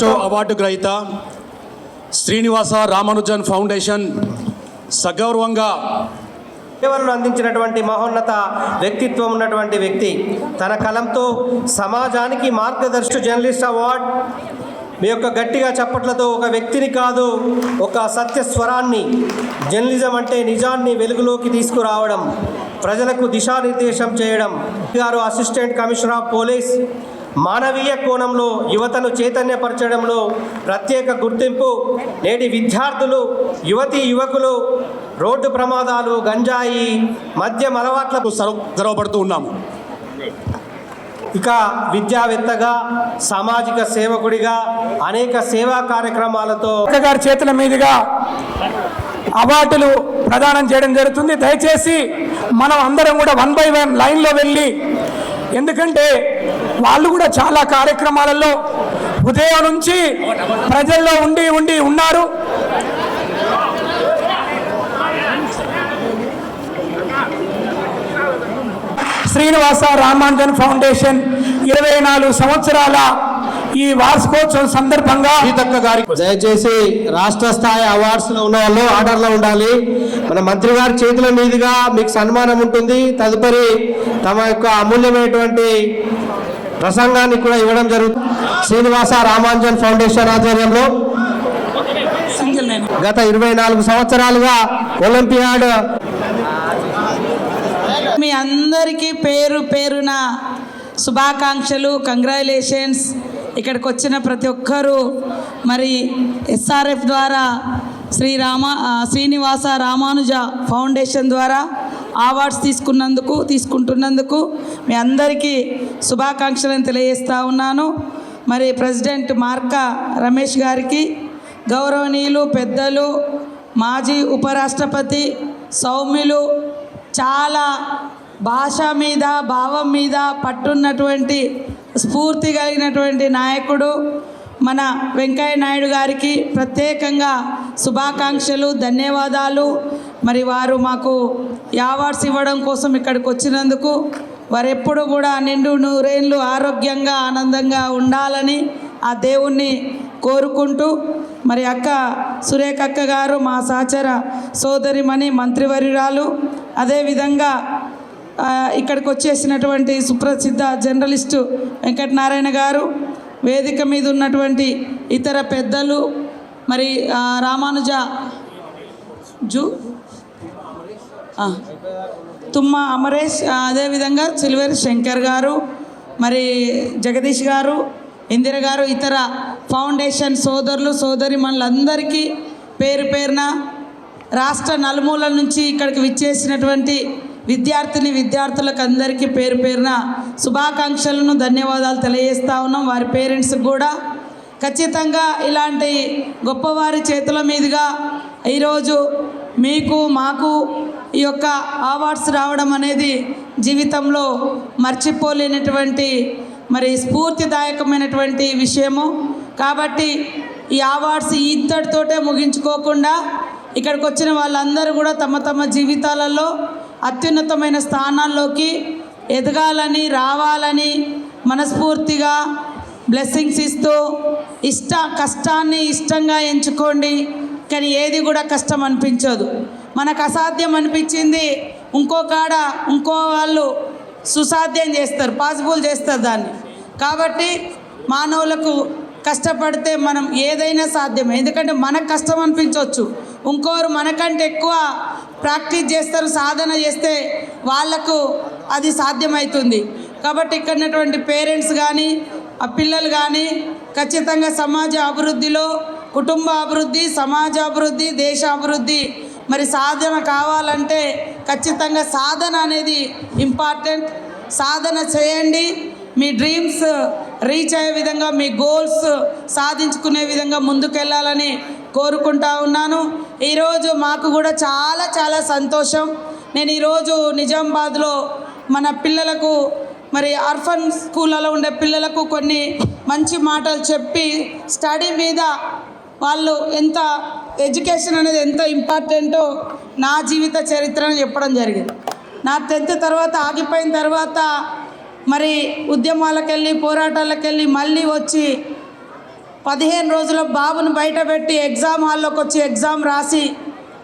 Award గ్రహీత Srinivasa Ramanujan foundation సగౌరవంగా సేవలను అందించినటువంటి మహోన్నత వ్యక్తిత్వం ఉన్నటువంటి వ్యక్తి తన కలంతో సమాజానికి మార్గదర్శి జర్నలిస్ట్ అవార్డ్ మీ యొక్క గట్టిగా చప్పట్లతో ఒక వ్యక్తిని కాదు ఒక సత్య స్వరాన్ని జర్నలిజం అంటే నిజాన్ని వెలుగులోకి తీసుకురావడం ప్రజలకు దిశానిర్దేశం చేయడం గారు అసిస్టెంట్ కమిషనర్ ఆఫ్ పోలీస్ మానవీయ కోణంలో యువతను చైతన్యపరచడంలో ప్రత్యేక గుర్తింపు నేటి విద్యార్థులు యువతీ యువకులు రోడ్డు ప్రమాదాలు గంజాయి మద్యం అలవాట్లకు గర్వపడుతూ ఉన్నాము. ఇక విద్యావేత్తగా సామాజిక సేవకుడిగా అనేక సేవా కార్యక్రమాలతో గారి చేతుల మీదుగా అవార్డులు ప్రదానం చేయడం జరుగుతుంది. దయచేసి మనం అందరం కూడా 1 by 1 లైన్లో వెళ్ళి, ఎందుకంటే వాళ్ళు కూడా చాలా కార్యక్రమాలలో ఉదయం నుంచి ప్రజల్లో ఉండి ఉన్నారు. శ్రీనివాస రామానుజన్ ఫౌండేషన్ 24 సంవత్సరాల ఈ వార్షికోత్సవం సందర్భంగా దయచేసి రాష్ట్ర స్థాయి అవార్డ్స్లో ఉన్న వాళ్ళు ఆర్డర్లో ఉండాలి. మన మంత్రి గారి చేతుల మీదుగా మీకు సన్మానం ఉంటుంది. తదుపరి తమ యొక్క అమూల్యమైనటువంటి ప్రసంగాన్ని కూడా ఇవ్వడం జరుగుతుంది. శ్రీనివాస రామానుజన్ ఫౌండేషన్ ఆధ్వర్యంలో గత 24 సంవత్సరాలుగా ఒలింపియాడ్ మీ అందరికీ పేరు పేరున శుభాకాంక్షలు, కంగ్రాచులేషన్స్. ఇక్కడికి వచ్చిన ప్రతి ఒక్కరూ మరి SRF ద్వారా శ్రీనివాస రామానుజ ఫౌండేషన్ ద్వారా అవార్డ్స్ తీసుకుంటున్నందుకు మీ అందరికీ శుభాకాంక్షలను తెలియజేస్తూ ఉన్నాను. మరి ప్రెసిడెంట్ మార్కా రమేష్ గారికి, గౌరవనీయులు పెద్దలు, మాజీ ఉపరాష్ట్రపతి, సౌమ్యులు, చాలా భాష మీద భావం మీద పట్టున్నటువంటి స్ఫూర్తి కలిగినటువంటి నాయకుడు మన వెంకయ్య నాయుడు గారికి ప్రత్యేకంగా శుభాకాంక్షలు, ధన్యవాదాలు. మరి వారు మాకు అవార్డ్స్ ఇవ్వడం కోసం ఇక్కడికి వచ్చినందుకు వారెప్పుడు కూడా నిండు నూరేళ్ళు ఆరోగ్యంగా ఆనందంగా ఉండాలని ఆ దేవుణ్ణి కోరుకుంటూ, మరి అక్క సురేఖ అక్క గారు మా సహచర సోదరిమణి మంత్రివర్యురాలు, అదేవిధంగా ఇక్కడికి వచ్చేసినటువంటి సుప్రసిద్ధ జర్నలిస్టు వెంకటనారాయణ గారు, వేదిక మీద ఉన్నటువంటి ఇతర పెద్దలు, మరి రామానుజ తుమ్మ అమరేష్, అదేవిధంగా సిల్వేరి శంకర్ గారు, మరి జగదీష్ గారు, ఇందిర గారు, ఇతర ఫౌండేషన్ సోదరులు సోదరిమణులందరికీ పేరు పేరున రాష్ట్ర నలుమూలల నుంచి ఇక్కడికి విచ్చేసినటువంటి విద్యార్థులకు అందరికీ పేరు పేరున శుభాకాంక్షలను, ధన్యవాదాలు తెలియజేస్తూ ఉన్నాం. వారి పేరెంట్స్కి కూడా ఖచ్చితంగా ఇలాంటి గొప్పవారి చేతుల మీదుగా ఈరోజు మీకు మాకు ఈ యొక్క అవార్డ్స్ రావడం అనేది జీవితంలో మర్చిపోలేనటువంటి మరి స్ఫూర్తిదాయకమైనటువంటి విషయము. కాబట్టి ఈ అవార్డ్స్ ఇంతటితోటే ముగించుకోకుండా ఇక్కడికి వచ్చిన వాళ్ళందరూ కూడా తమ తమ జీవితాలలో అత్యున్నతమైన స్థానాల్లోకి ఎదగాలని, రావాలని మనస్ఫూర్తిగా బ్లెస్సింగ్స్ ఇస్తూ కష్టాన్ని ఇష్టంగా ఎంచుకోండి. కానీ ఏది కూడా కష్టం అనిపించదు. మనకు అసాధ్యం అనిపించింది ఇంకో వాళ్ళు సుసాధ్యం చేస్తారు, పాసిబుల్ చేస్తారు దాన్ని. కాబట్టి మానవులకు కష్టపడితే మనం ఏదైనా సాధ్యమే. ఎందుకంటే మనకు కష్టం అనిపించవచ్చు, ఇంకోరు మనకంటే ఎక్కువ ప్రాక్టీస్ చేస్తారు, సాధన చేస్తే వాళ్లకు అది సాధ్యమవుతుంది. కాబట్టి ఇక్కడ ఉన్నటువంటి పేరెంట్స్ కానీ ఆ పిల్లలు కానీ ఖచ్చితంగా సమాజ అభివృద్ధిలో కుటుంబ అభివృద్ధి, సమాజ అభివృద్ధి, దేశ అభివృద్ధి మరి సాధన కావాలంటే ఖచ్చితంగా సాధన అనేది ఇంపార్టెంట్. సాధన చేయండి, మీ డ్రీమ్స్ రీచ్ అయ్యే విధంగా, మీ గోల్స్ సాధించుకునే విధంగా ముందుకెళ్ళాలని కోరుకుంటా ఉన్నాను. ఈరోజు మాకు కూడా చాలా చాలా సంతోషం. నేను ఈరోజు నిజామాబాద్లో మన పిల్లలకు మరి ఆర్ఫన్ స్కూళ్ళలో ఉండే పిల్లలకు కొన్ని మంచి మాటలు చెప్పి స్టడీ మీద వాళ్ళు ఎంత ఎడ్యుకేషన్ అనేది ఎంత ఇంపార్టెంటో నా జీవిత చరిత్రను చెప్పడం జరిగింది. నా 10th తర్వాత ఆగిపోయిన తర్వాత మరి ఉద్యమాలకు వెళ్ళి పోరాటాలకు వెళ్ళి మళ్ళీ వచ్చి 15 రోజుల బాబును బయటపెట్టి ఎగ్జామ్ హాల్లోకి వచ్చి ఎగ్జామ్ రాసి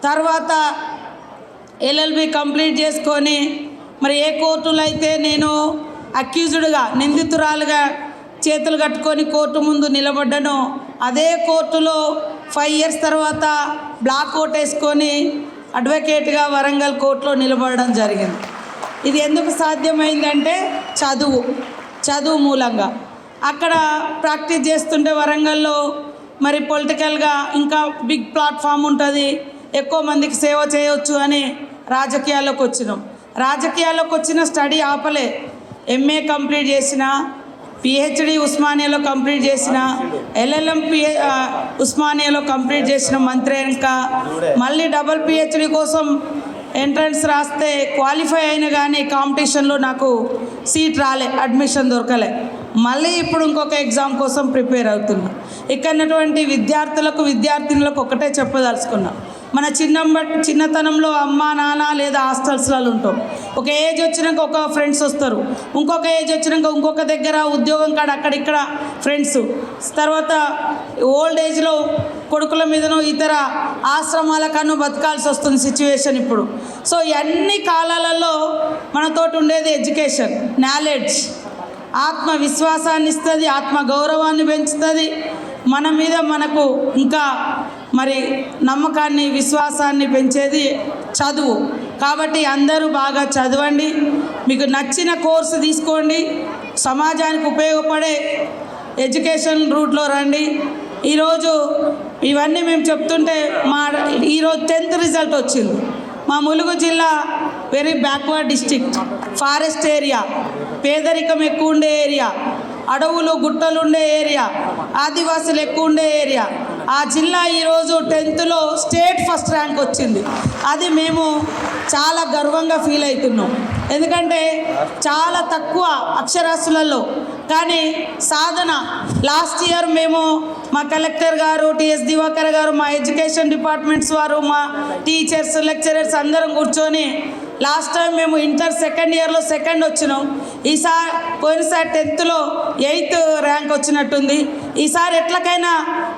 తర్వాత ఎల్ఎల్బి కంప్లీట్ చేసుకొని మరి ఏ కోర్టులో అయితే నేను అక్యూజ్డ్గా నిందితురాలుగా చేతులు కట్టుకొని కోర్టు ముందు నిలబడ్డానో అదే కోర్టులో 5 ఇయర్స్ తర్వాత బ్లాక్ కోట్ వేసుకొని అడ్వకేట్గా వరంగల్ కోర్టులో నిలబడడం జరిగింది. ఇది ఎందుకు సాధ్యమైందంటే చదువు మూలంగా. అక్కడ ప్రాక్టీస్ చేస్తుంటే వరంగల్లో మరి పొలిటికల్గా ఇంకా బిగ్ ప్లాట్ఫామ్ ఉంటుంది, ఎక్కువ మందికి సేవ చేయవచ్చు అని రాజకీయాల్లోకి వచ్చినాం. రాజకీయాల్లోకి వచ్చిన స్టడీ ఆపలే. ఎంఏ కంప్లీట్ చేసిన, పిహెచ్డి ఉస్మానియాలో కంప్లీట్ చేసిన, ఎల్ఎల్ఎం ఉస్మానియాలో కంప్లీట్ చేసిన మంత్రి ఇంకా మళ్ళీ డబుల్ పిహెచ్డి కోసం ఎంట్రన్స్ రాస్తే క్వాలిఫై అయిన కానీ కాంపిటీషన్లో నాకు సీట్ రాలే, అడ్మిషన్ దొరకలే. మళ్ళీ ఇప్పుడు ఇంకొక ఎగ్జామ్ కోసం ప్రిపేర్ అవుతున్నా. ఇక్కడటువంటి విద్యార్థినులకు ఒకటే చెప్పదలుచుకున్నా, మన చిన్నతనంలో అమ్మ నాన్న లేదా హాస్టల్స్లలో ఉంటాం. ఒక ఏజ్ వచ్చినాక ఒక ఫ్రెండ్స్ వస్తారు, ఇంకొక ఏజ్ వచ్చినాక ఇంకొక దగ్గర ఉద్యోగం కాడ అక్కడిక్కడ ఫ్రెండ్స్, తర్వాత ఓల్డ్ ఏజ్లో కొడుకుల మీదనో ఇతర ఆశ్రమాల కన్నా బతకాల్సి వస్తుంది సిచ్యువేషన్ ఇప్పుడు. సో అన్ని కాలాలలో మనతోటి ఉండేది ఎడ్యుకేషన్, నాలెడ్జ్, ఆత్మవిశ్వాసాన్ని ఇస్తుంది, ఆత్మ గౌరవాన్ని పెంచుతుంది, మన మీద మనకు ఇంకా మరి నమ్మకాన్ని విశ్వాసాన్ని పెంచేది చదువు. కాబట్టి అందరూ బాగా చదవండి, మీకు నచ్చిన కోర్సు తీసుకోండి, సమాజానికి ఉపయోగపడే ఎడ్యుకేషన్ రూట్లో రండి. ఈరోజు ఇవన్నీ మేము చెప్తుంటే ఈరోజు 10th రిజల్ట్ వచ్చింది. మా ములుగు జిల్లా very backward district, forest area, పేదరికం ఎక్కువ ఉండే ఏరియా, అడవులు గుట్టలు ఉండే ఏరియా, ఆదివాసులు ఎక్కువ ఉండే ఏరియా. ఆ జిల్లా ఈరోజు 10th స్టేట్ ఫస్ట్ ర్యాంక్ వచ్చింది. అది మేము చాలా గర్వంగా ఫీల్ అవుతున్నాం. ఎందుకంటే చాలా తక్కువ అక్షరాస్యులలో కానీ సాధన. లాస్ట్ ఇయర్ మేము మా కలెక్టర్ గారు, టిఎస్ దివాకర్ గారు, మా ఎడ్యుకేషన్ డిపార్ట్మెంట్స్ వారు, మా టీచర్స్, లెక్చరర్స్ అందరం కూర్చొని లాస్ట్ టైం మేము ఇంటర్ 2nd ఇయర్లో 2nd వచ్చినాం. పోయినసారి 10th 8th ర్యాంక్ వచ్చినట్టుంది. ఈసారి ఎట్లకైనా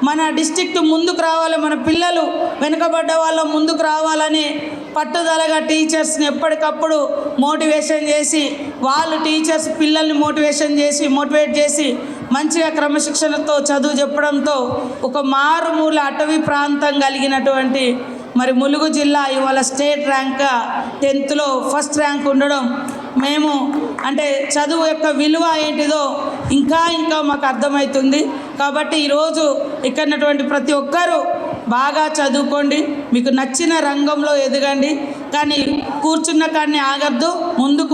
మన డిస్ట్రిక్ట్ ముందుకు రావాలి, మన పిల్లలు వెనుకబడ్డ వాళ్ళ ముందుకు రావాలని పట్టుదలగా టీచర్స్ని ఎప్పటికప్పుడు మోటివేషన్ చేసి, వాళ్ళు టీచర్స్ పిల్లల్ని మోటివేట్ చేసి మంచిగా క్రమశిక్షణతో చదువు చెప్పడంతో ఒక మారుమూల అటవీ ప్రాంతం కలిగినటువంటి మరి ములుగు జిల్లా ఇవాళ state rank 10th first rank ఉండడం, మేము అంటే చదువు యొక్క విలువ ఏంటిదో ఇంకా మాకు అర్థమవుతుంది. కాబట్టి ఈరోజు ఇక్కడటువంటి ప్రతి ఒక్కరూ బాగా చదువుకోండి, మీకు నచ్చిన రంగంలో ఎదగండి, కానీ కూర్చున్న కాడిని ఆగద్దు,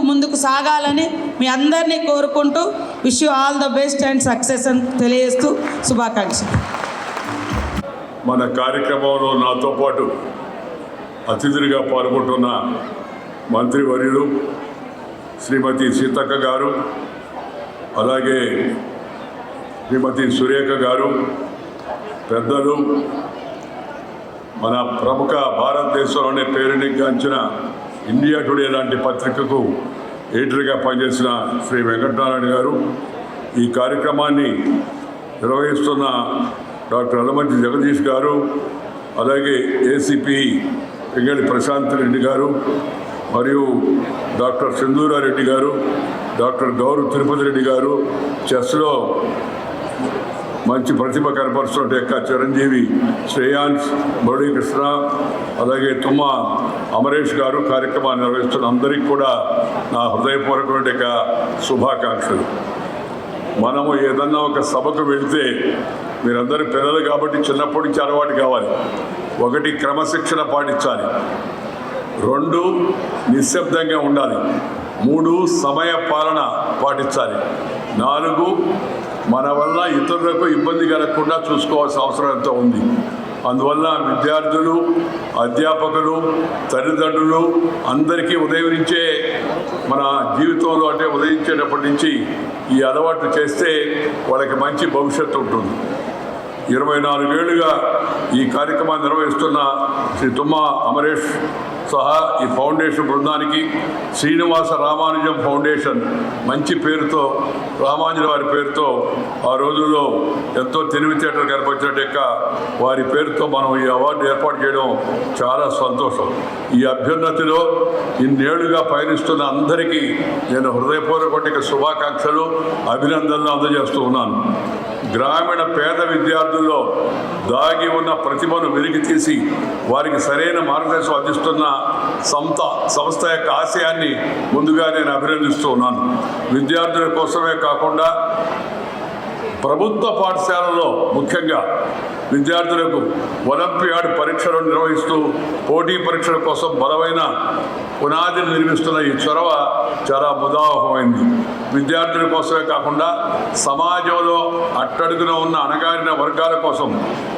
ముందుకు సాగాలని మీ అందరినీ కోరుకుంటూ wish you all the best and success అని తెలియజేస్తూ శుభాకాంక్షలు. మన కార్యక్రమంలో నాతో పాటు అతిథులుగా పాల్గొంటున్న మంత్రివర్యులు శ్రీమతి సీతక్క గారు, అలాగే శ్రీమతి సురేఖ గారు, పెద్దలు, మన ప్రముఖ భారతదేశంలోనే పేరునిగాంచిన ఇండియా టుడే లాంటి పత్రికకు ఎడిటర్గా పనిచేసిన శ్రీ వెంకటనారాయణ గారు, ఈ కార్యక్రమాన్ని నిర్వహిస్తున్న డాక్టర్ అలమంచి జగదీష్ గారు, అలాగే ఏసీపీ పింగళి ప్రశాంత్ రెడ్డి గారు, మరియు డాక్టర్ సింధూరారెడ్డి గారు, డాక్టర్ గౌరవ్ తిరుపతి రెడ్డి గారు, చెస్లో మంచి ప్రతిభ కనపరుస్తున్న యొక్క చిరంజీవి శ్రేయాన్స్ మురళీకృష్ణ, అలాగే తుమ్మ అమరేష్ గారు కార్యక్రమాన్ని నిర్వహిస్తున్న అందరికీ కూడా నా హృదయపూర్వకమైన యొక్క శుభాకాంక్షలు. మనము ఏదన్నా ఒక సభకు వెళితే మీరందరూ పిల్లలు కాబట్టి చిన్నప్పటి నుంచి అలవాటు కావాలి. 1 క్రమశిక్షణ పాటించాలి, 2 నిశ్శబ్దంగా ఉండాలి, 3 సమయ పాలన పాటించాలి, 4 మన వల్ల ఇతరులకు ఇబ్బంది కలగకుండా చూసుకోవాల్సిన అవసరం ఎంతో ఉంది. అందువల్ల విద్యార్థులు, అధ్యాపకులు, తల్లిదండ్రులు అందరికీ ఉదయం నుంచే మన జీవితంలో అంటే ఉదయించేటప్పటి నుంచి ఈ అలవాటు చేస్తే వాళ్ళకి మంచి భవిష్యత్తు ఉంటుంది. 24 ఏళ్లుగా ఈ కార్యక్రమాన్ని నిర్వహిస్తున్న శ్రీ తుమ్మ అమరేష్ సహా ఈ ఫౌండేషన్ బృందానికి శ్రీనివాస రామానుజం ఫౌండేషన్ మంచి పేరుతో రామానుజుల వారి పేరుతో ఆ రోజుల్లో ఎంతో తెలివితేటలు కనపరిచినట్టు వారి పేరుతో మనం ఈ అవార్డు ఏర్పాటు చేయడం చాలా సంతోషం. ఈ అభ్యున్నతిలో ఇన్నేళ్లుగా పయనిస్తున్న అందరికీ నేను హృదయపూర్వక శుభాకాంక్షలు అభినందనలు అందజేస్తూ ఉన్నాను. గ్రామీణ పేద విద్యార్థుల్లో దాగి ఉన్న ప్రతిభను వెలికి తీసి వారికి సరైన మార్గదర్శనం అందిస్తున్న సంస్థ యొక్క ఆశయాన్ని ముందుగా నేను అభినందిస్తూ ఉన్నాను. విద్యార్థుల కోసమే కాకుండా ప్రభుత్వ పాఠశాలలో ముఖ్యంగా విద్యార్థులకు ఒలింపియాడ్ పరీక్షలు నిర్వహిస్తూ పోటీ పరీక్షల కోసం బలమైన పునాదిని నిర్మిస్తున్న ఈ చొరవ చాలా ముదావహమైంది. విద్యార్థుల కోసమే కాకుండా సమాజంలో అట్టడుగున ఉన్న అణగారిన వర్గాల కోసం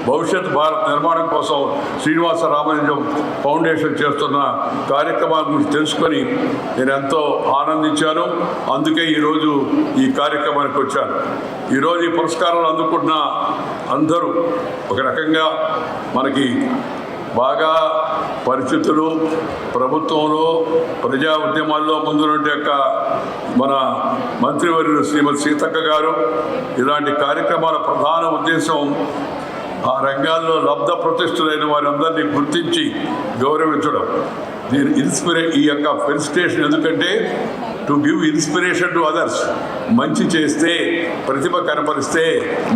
భవిష్యత్ భారత్ నిర్మాణం కోసం శ్రీనివాస రామానుజం ఫౌండేషన్ చేస్తున్న కార్యక్రమాల గురించి తెలుసుకొని నేను ఎంతో ఆనందించాను. అందుకే ఈరోజు ఈ కార్యక్రమానికి వచ్చాను. ఈరోజు ఈ పురస్కారాలు అందుకుంటున్న అందరూ ఒక రకంగా మనకి బాగా పరిస్థితులు ప్రభుత్వంలో ప్రజా ఉద్యమాల్లో ముందున్నట్టు యొక్క మన మంత్రివర్యులు శ్రీమతి సీతక్క గారు ఇలాంటి కార్యక్రమాల ప్రధాన ఉద్దేశం ఆ రంగాల్లో లబ్ధ ప్రతిష్ఠులైన వారందరినీ గుర్తించి గౌరవించడం. ఈ యొక్క ఫెలిసిటేషన్ ఎందుకంటే to give inspiration to others. మంచి చేస్తే ప్రతిభ కనపరిస్తే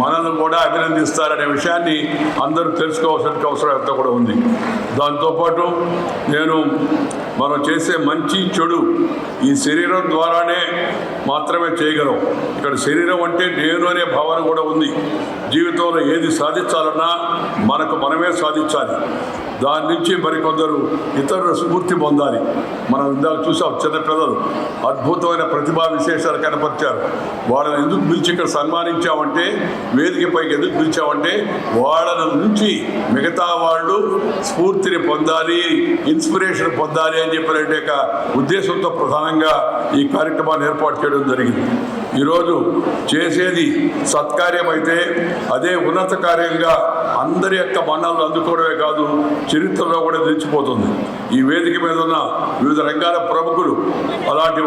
మనల్ని కూడా అభినందిస్తారనే విషయాన్ని అందరూ తెలుసుకోవాల్సిన అవసరం ఎంత కూడా ఉంది. దాంతోపాటు మనం చేసే మంచి చెడు ఈ శరీరం ద్వారానే మాత్రమే చేయగలం. ఇక్కడ శరీరం అంటే నేను అనే భావన కూడా ఉంది. జీవితంలో ఏది సాధించాలన్నా మనమే సాధించాలి. దాని నుంచి మరికొందరు ఇతరుల స్ఫూర్తి పొందాలి. మనం ఇందాక చూసాం, చిన్నపిల్లలు అద్భుతమైన ప్రతిభా విశేషాలు కనపరిచారు. వాళ్ళని ఎందుకు పిలిచి ఇక్కడ సన్మానించామంటే, వేదికపైకి ఎందుకు పిలిచామంటే వాళ్ళ నుంచి మిగతా వాళ్ళు స్ఫూర్తిని పొందాలి, ఇన్స్పిరేషన్ పొందాలి అని చెప్పినట్టు ఉద్దేశంతో ప్రధానంగా ఈ కార్యక్రమాన్ని ఏర్పాటు చేయడం జరిగింది. ఈరోజు చేసేది సత్కార్యం అయితే అదే ఉన్నత కార్యంగా అందరి యొక్క మన్నలను అందుకోవడమే కాదు, చరిత్రలో కూడా నిలిచిపోతుంది. ఈ వేదిక మీద ఉన్న వివిధ రంగాల ప్రముఖులు అలాంటి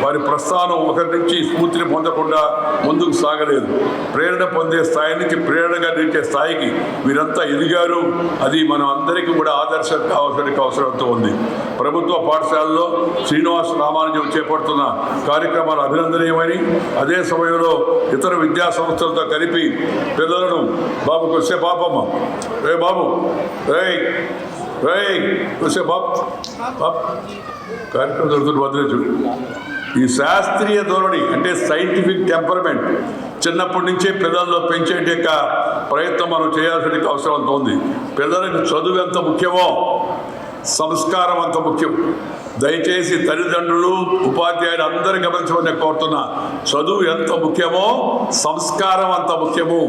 వారి ప్రస్థానం ఒకరి నుంచి స్ఫూర్తిని పొందకుండా ముందుకు సాగలేదు. ప్రేరణ పొందే స్థాయి నుంచి ప్రేరణగా నిలిచే స్థాయికి వీరంతా ఎదిగారు. అది మనం అందరికీ కూడా ఆదర్శం కావాల్సిన అవసరంతో ఉంది. ప్రభుత్వ పాఠశాలలో శ్రీనివాస రామానుజం చేపడుతున్న కార్యక్రమాలు అభినందనీయమని, అదే సమయంలో ఇతర విద్యా సంస్థలతో కలిపి పిల్లలను బాబుకు వస్తే పాపమ్మ బాబు వస్తే బాబు కార్యక్రమం జరుగుతున్న వదిలేచు. ఈ శాస్త్రీయ ధోరణి అంటే సైంటిఫిక్ టెంపర్మెంట్ చిన్నప్పటి నుంచే పిల్లల్లో పెంచే ప్రయత్నం మనం చేయాల్సిన అవసరం ఉంది. పిల్లలకి చదువు ఎంత ముఖ్యమో సంస్కారం అంత ముఖ్యం. దయచేసి తల్లిదండ్రులు, ఉపాధ్యాయులు అందరూ గమనించమని కోరుతున్నా. చదువు ఎంత ముఖ్యమో సంస్కారం అంత ముఖ్యము.